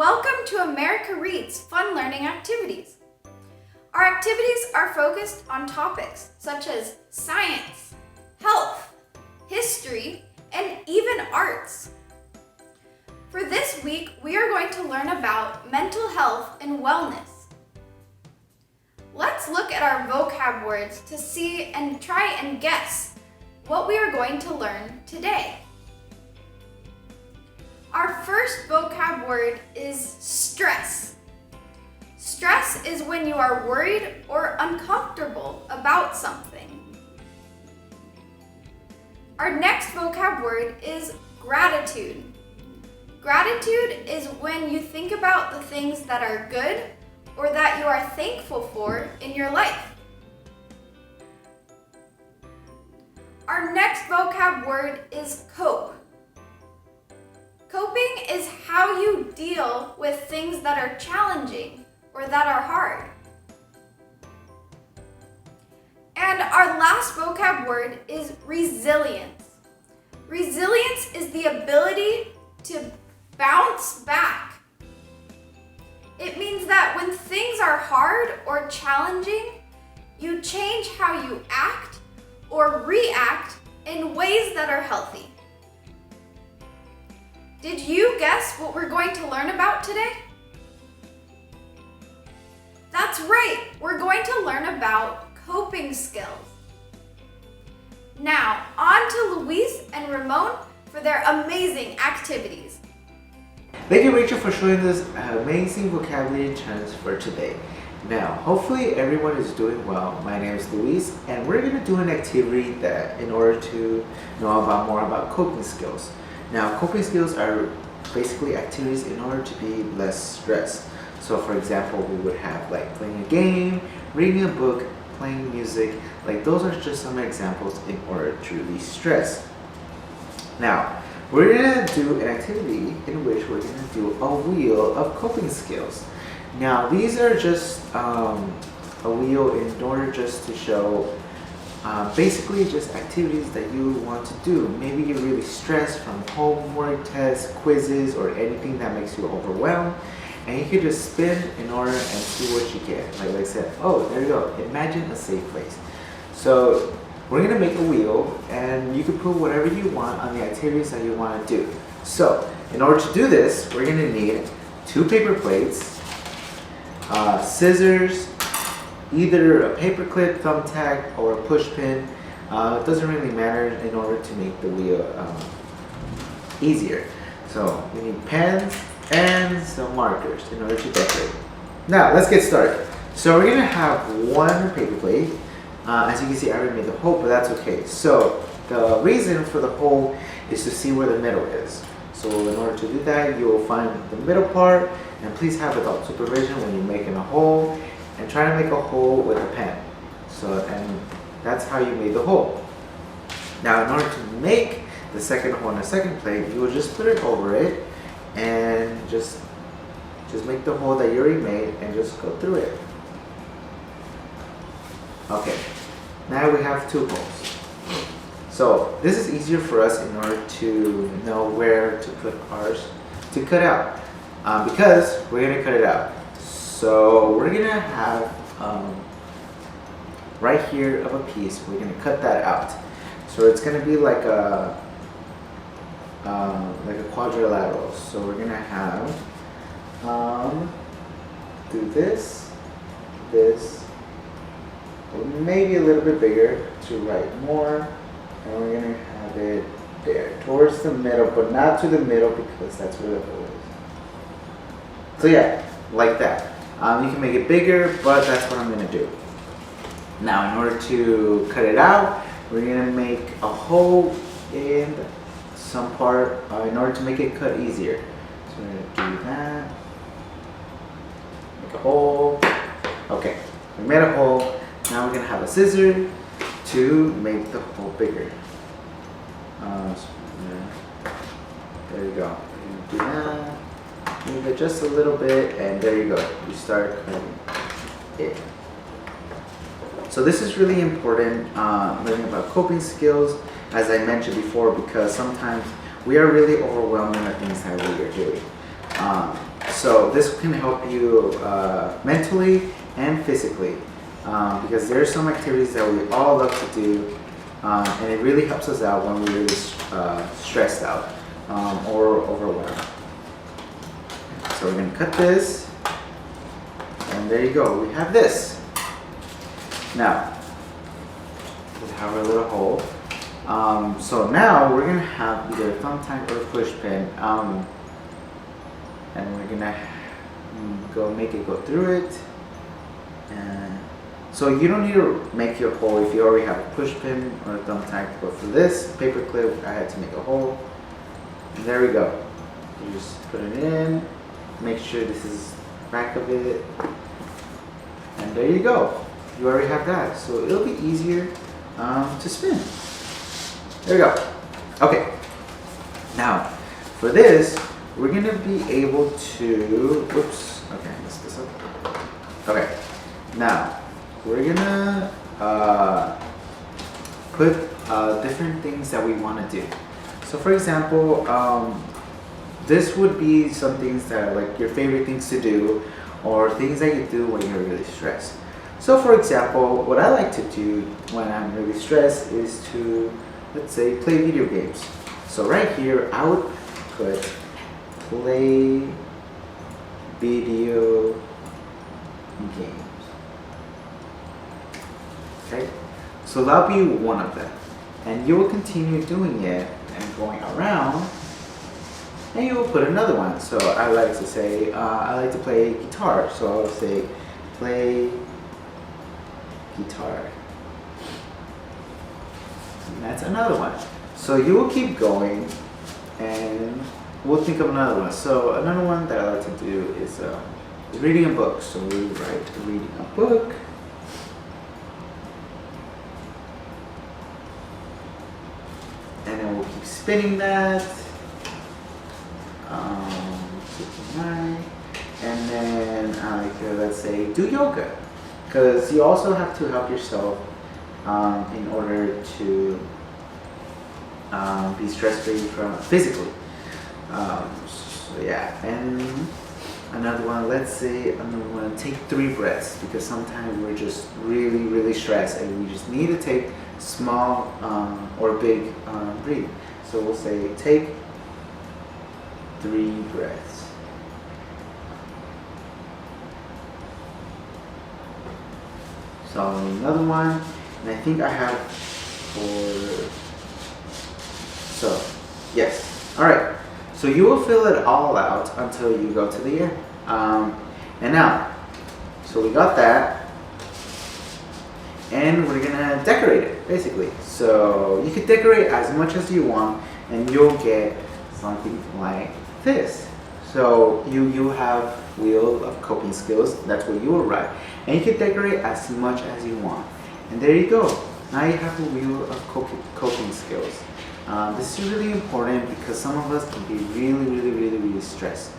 welcome to America Reads Fun Learning Activities. Our activities are focused on topics such as science, health, history, and even arts. For this week, we are going to learn about mental health and wellness. Let's look at our vocab words to see and try and guess what we are going to learn today. Our first vocab word is stress. Stress is when you are worried or uncomfortable about something. Our next vocab word is gratitude. Gratitude is when you think about the things that are good or that you are thankful for in your life. Our next vocab word is cope. Coping is how you deal with things that are challenging or that are hard. And our last vocab word is resilience. Resilience is the ability to bounce back. It means that when things are hard or challenging, you change how you act or react in ways that are healthy. Did you guess what we're going to learn about today? That's right, we're going to learn about coping skills. Now, on to Luis and Ramon for their amazing activities. Thank you, Rachel, for showing us amazing vocabulary terms for today. Now, hopefully everyone is doing well. My name is Luis, and we're going to do an activity that in order to know more about coping skills. Now, coping skills are basically activities in order to be less stressed. So, for example, we would have like playing a game, reading a book, playing music. Like those are just some examples in order to release stress. Now, we're going to do an activity in which we're going to do a wheel of coping skills. Now, these are just a wheel in order just to show basically just activities that you want to do. Maybe you're really stressed from homework, tests, quizzes, or anything that makes you overwhelmed. And you can just spin in order and see what you get. Like I said, oh, there you go. Imagine a safe place. So we're going to make a wheel, and you can put whatever you want on the activities that you want to do. So in order to do this, we're going to need 2 paper plates, scissors, either a paper clip, thumbtack, or a push pin. It doesn't really matter in order to make the wheel easier. So we need pens and some markers in order to decorate. Now let's get started. So we're gonna have 1 paper plate. As you can see, I already made the hole, but that's okay. So the reason for the hole is to see where the middle is. So in order to do that, you will find the middle part, and please have adult supervision when you're making a hole. And try to make a hole with a pen. And that's how you made the hole. Now, in order to make the second hole in the second plate, you will just put it over it and just make the hole that you already made and just go through it. Okay, now we have 2 holes. So this is easier for us in order to know where to put ours to cut out because we're going to cut it out. So we're gonna have right here of a piece. We're gonna cut that out. So it's gonna be like a quadrilateral. So we're gonna have do this, maybe a little bit bigger to write more, and we're gonna have it there towards the middle, but not to the middle because that's where the hole is. So yeah, like that. You can make it bigger, but that's what I'm going to do. Now, in order to cut it out, we're going to make a hole in some part in order to make it cut easier. So we're going to do that. Make a hole. Okay, we made a hole. Now we're going to have a scissor to make the hole bigger. There you go. Do that. Move it just a little bit, and there you go. You start cutting it. So this is really important, learning about coping skills, as I mentioned before, because sometimes we are really overwhelmed in the things that we are doing. So this can help you mentally and physically, because there are some activities that we all love to do, and it really helps us out when we're really stressed out or overwhelmed. So we're going to cut this, and there you go, we have this. Now, we have our little hole. So now we're going to have either a thumbtack or a push pin, and we're going to go make it go through it. And so you don't need to make your hole if you already have a push pin or a thumbtack, but for this paper clip I had to make a hole. And there we go. You just put it in, make sure this is the back of it, and there you go. You already have that, so it'll be easier to spin. There we go. Okay, now for this we're gonna be able to, oops, okay, I messed this up. Okay, now we're gonna put different things that we want to do. So for example, this would be some things that are like your favorite things to do, or things that you do when you're really stressed. So for example, what I like to do when I'm really stressed is to, let's say, play video games. So right here I would put play video games. Okay, so that'll be one of them, and you will continue doing it and going around, and you will put another one. So I like to say I like to play guitar, so I'll say play guitar, and that's another one. So you will keep going, and we'll think of another one. So another one that I like to do is reading a book. So we write reading a book. And then we'll keep spinning that. And then let's say do yoga, because you also have to help yourself in order to be stress-free from physically. So yeah, and another one, let's say another one, take 3 breaths, because sometimes we're just really stressed and we just need to take small or big breathing. So we'll say take 3 breaths. So another one, and I think I have so yes, all right. So you will fill it all out until you go to the end. And now, so we got that, and we're gonna decorate it basically. So you can decorate as much as you want, and you'll get something like this. So you have wheel of coping skills. That's what you will write, and you can decorate as much as you want. And there you go. Now you have a wheel of coping skills. This is really important because some of us can be really stressed.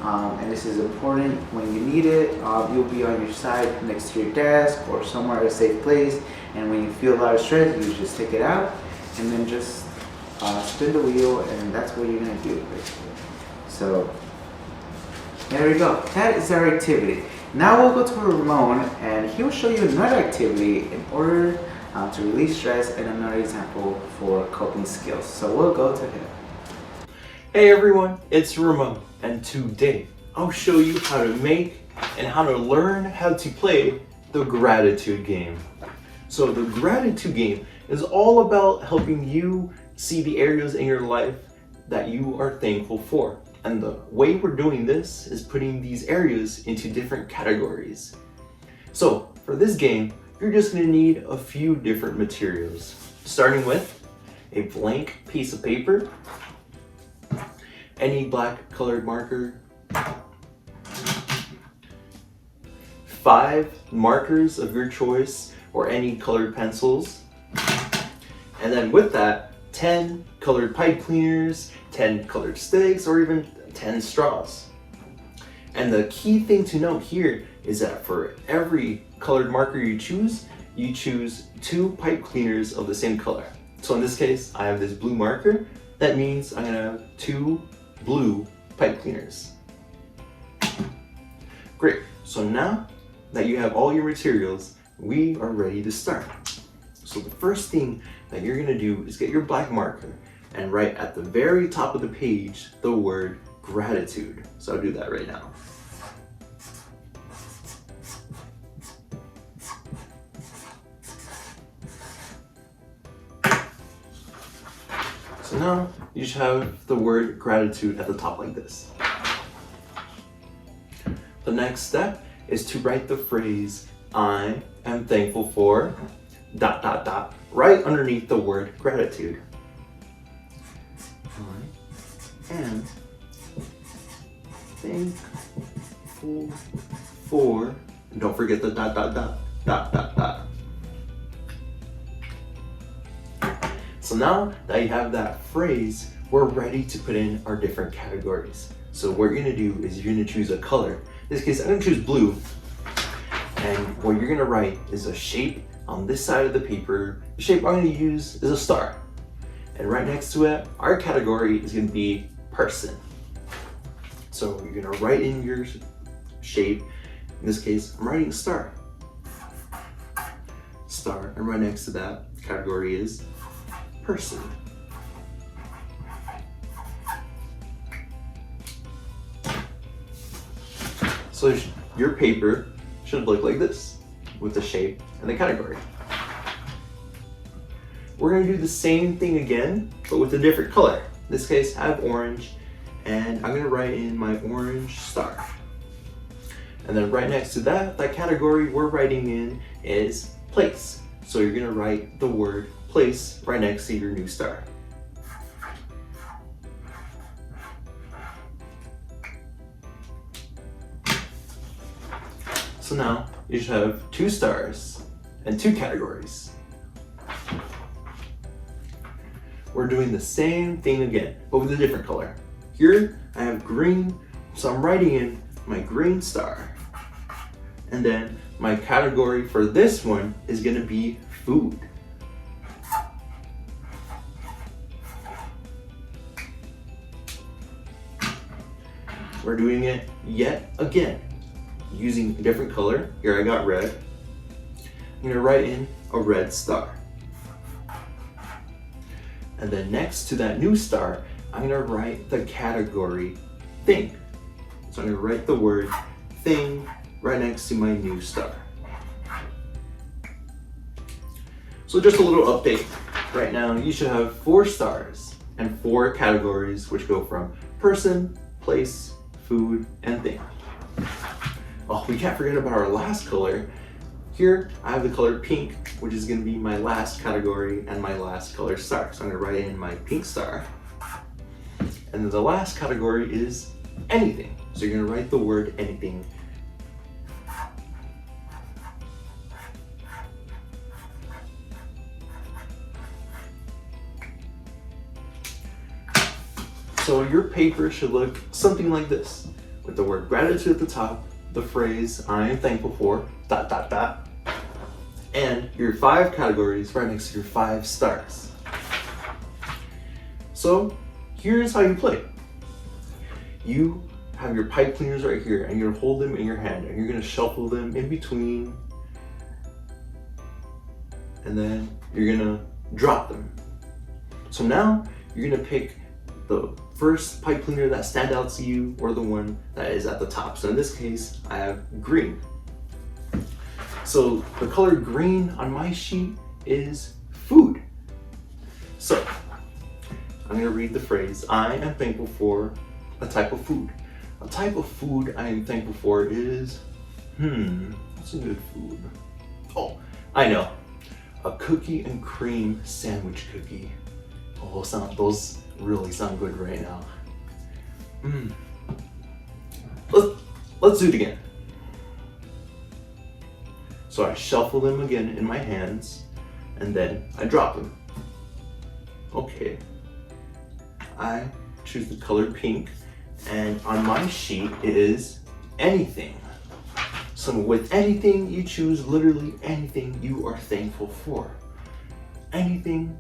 And this is important when you need it. You'll be on your side next to your desk or somewhere a safe place. And when you feel a lot of stress, you just take it out and then just spin the wheel, and that's what you're gonna do basically. So there we go. That is our activity. Now we'll go to Ramon, and he'll show you another activity in order to release stress, and another example for coping skills. So we'll go to him. Hey everyone, it's Ramon, and today I'll show you how to make and how to learn how to play the gratitude game. So the gratitude game is all about helping you see the areas in your life that you are thankful for. And the way we're doing this is putting these areas into different categories. So for this game, you're just going to need a few different materials, starting with a blank piece of paper, any black colored marker, 5 markers of your choice or any colored pencils, and then with that, 10 colored pipe cleaners, 10 colored sticks, or even 10 straws. And the key thing to note here is that for every colored marker you choose 2 pipe cleaners of the same color. So in this case, I have this blue marker. That means I'm gonna have 2 blue pipe cleaners. Great. So now that you have all your materials, we are ready to start. So the first thing that you're gonna do is get your black marker and write at the very top of the page the word gratitude. So I'll do that right now. So now you should have the word gratitude at the top like this. The next step is to write the phrase, I am thankful for ... right underneath the word gratitude. I am thankful for, and don't forget the ... So now that you have that phrase, we're ready to put in our different categories. So what you're gonna do is you're gonna choose a color. In this case, I'm gonna choose blue. And what you're gonna write is a shape on this side of the paper. The shape I'm gonna use is a star. And right next to it, our category is gonna be person. So you're gonna write in your shape. In this case, I'm writing star. Star, and right next to that category is person. So your paper should look like this, with the shape and the category. We're gonna do the same thing again, but with a different color. In this case, I have orange, and I'm gonna write in my orange star. And then right next to that category we're writing in is place. So you're gonna write the word place right next to your new star. So now you should have 2 stars and 2 categories. We're doing the same thing again, but with a different color. Here I have green, so I'm writing in my green star. And then my category for this one is gonna be food. We're doing it yet again, using a different color. Here I got red. I'm gonna write in a red star. And then next to that new star, I'm gonna write the category thing. So I'm gonna write the word thing right next to my new star. So just a little update. Right now, you should have 4 stars and 4 categories, which go from person, place, food, and thing. Oh, we can't forget about our last color. Here, I have the color pink, which is gonna be my last category and my last color star. So I'm gonna write in my pink star. And then the last category is anything. So you're gonna write the word anything. So your paper should look something like this, with the word gratitude at the top, the phrase I am thankful for, ... and your 5 categories right next to your 5 stars. So here's how you play. You have your pipe cleaners right here, and you're gonna hold them in your hand, and you're gonna shuffle them in between, and then you're gonna drop them. So now you're gonna pick the first pipe cleaner that stands out to you, or the one that is at the top. So in this case, I have green. So the color green on my sheet is food. So I'm gonna read the phrase, I am thankful for a type of food. A type of food I am thankful for is, what's a good food? Oh, I know, a cookie and cream sandwich cookie. Oh, those really sound good right now. Let's do it again. So I shuffle them again in my hands, and then I drop them. Okay. I choose the color pink, and on my sheet is anything. So with anything, you choose literally anything you are thankful for. Anything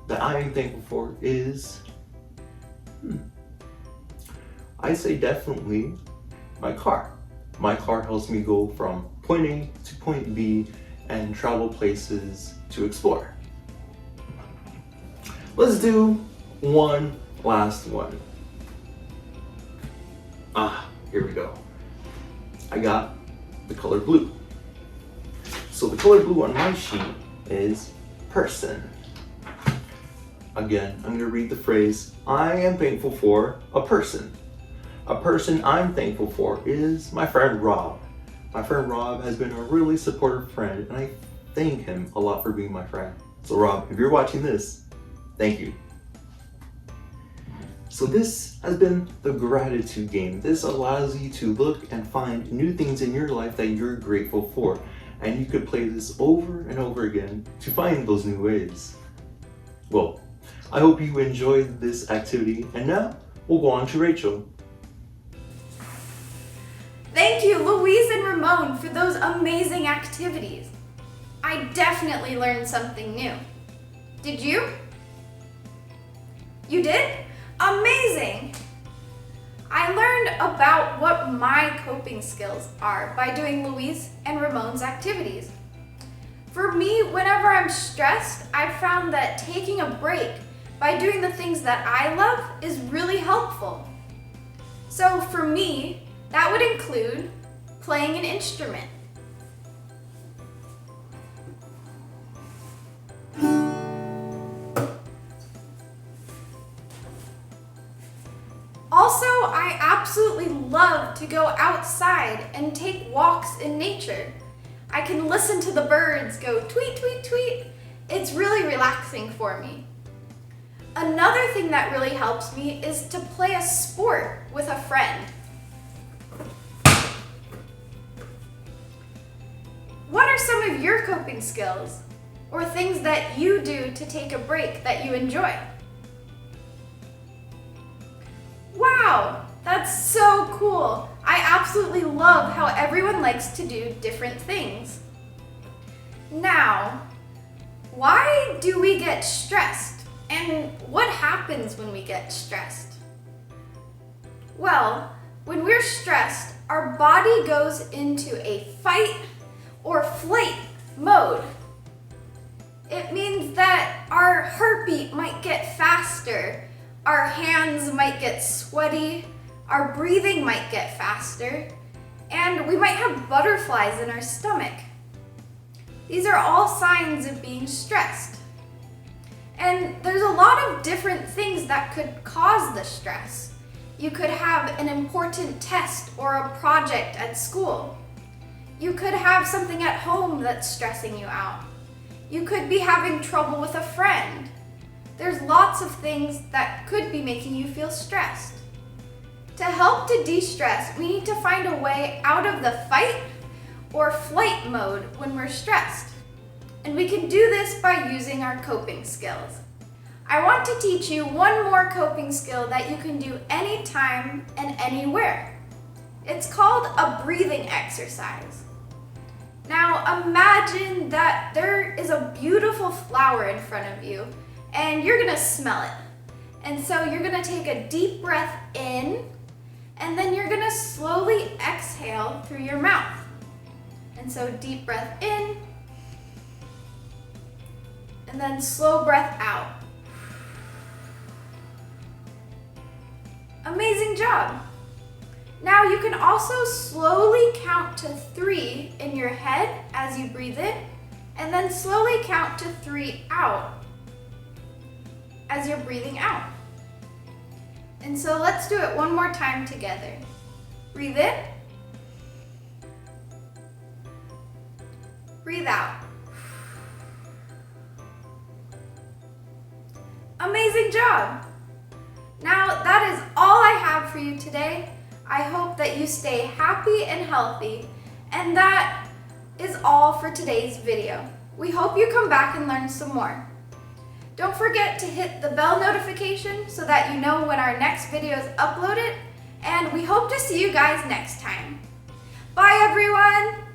that I am thankful for is, I say definitely my car. My car helps me go from point A to point B and travel places to explore. Let's do one last one. Here we go. I got the color blue. So the color blue on my sheet is person. Again, I'm going to read the phrase, I am thankful for a person. A person I'm thankful for is my friend Rob. My friend Rob has been a really supportive friend, and I thank him a lot for being my friend. So Rob, if you're watching this, thank you. So this has been the gratitude game. This allows you to look and find new things in your life that you're grateful for. And you could play this over and over again to find those new ways. Well, I hope you enjoyed this activity, and now we'll go on to Rachel. Thank you, Louise and Ramon, for those amazing activities. I definitely learned something new. Did you? You did? Amazing! I learned about what my coping skills are by doing Louise and Ramon's activities. For me, whenever I'm stressed, I've found that taking a break by doing the things that I love is really helpful. So for me, that would include playing an instrument. Also, I absolutely love to go outside and take walks in nature. I can listen to the birds go tweet, tweet, tweet. It's really relaxing for me. Another thing that really helps me is to play a sport with a friend. What are some of your coping skills or things that you do to take a break that you enjoy? Wow, that's so cool. I absolutely love how everyone likes to do different things. Now, why do we get stressed? And what happens when we get stressed? Well, when we're stressed, our body goes into a fight or flight mode. It means that our heartbeat might get faster, our hands might get sweaty, our breathing might get faster, and we might have butterflies in our stomach. These are all signs of being stressed. And there's a lot of different things that could cause the stress. You could have an important test or a project at school. You could have something at home that's stressing you out. You could be having trouble with a friend. There's lots of things that could be making you feel stressed. To help to de-stress, we need to find a way out of the fight or flight mode when we're stressed. And we can do this by using our coping skills. I want to teach you one more coping skill that you can do anytime and anywhere. It's called a breathing exercise. Now imagine that there is a beautiful flower in front of you and you're gonna smell it. And so you're gonna take a deep breath in and then you're gonna slowly exhale through your mouth. And so deep breath in and then slow breath out. Amazing job. Now you can also slowly count to 3 in your head as you breathe in, and then slowly count to 3 out as you're breathing out. And so let's do it one more time together. Breathe in. Breathe out. Amazing job. Now that is all I have for you today. I hope that you stay happy and healthy, and that is all for today's video. We hope you come back and learn some more. Don't forget to hit the bell notification so that you know when our next video is uploaded, and we hope to see you guys next time. Bye everyone!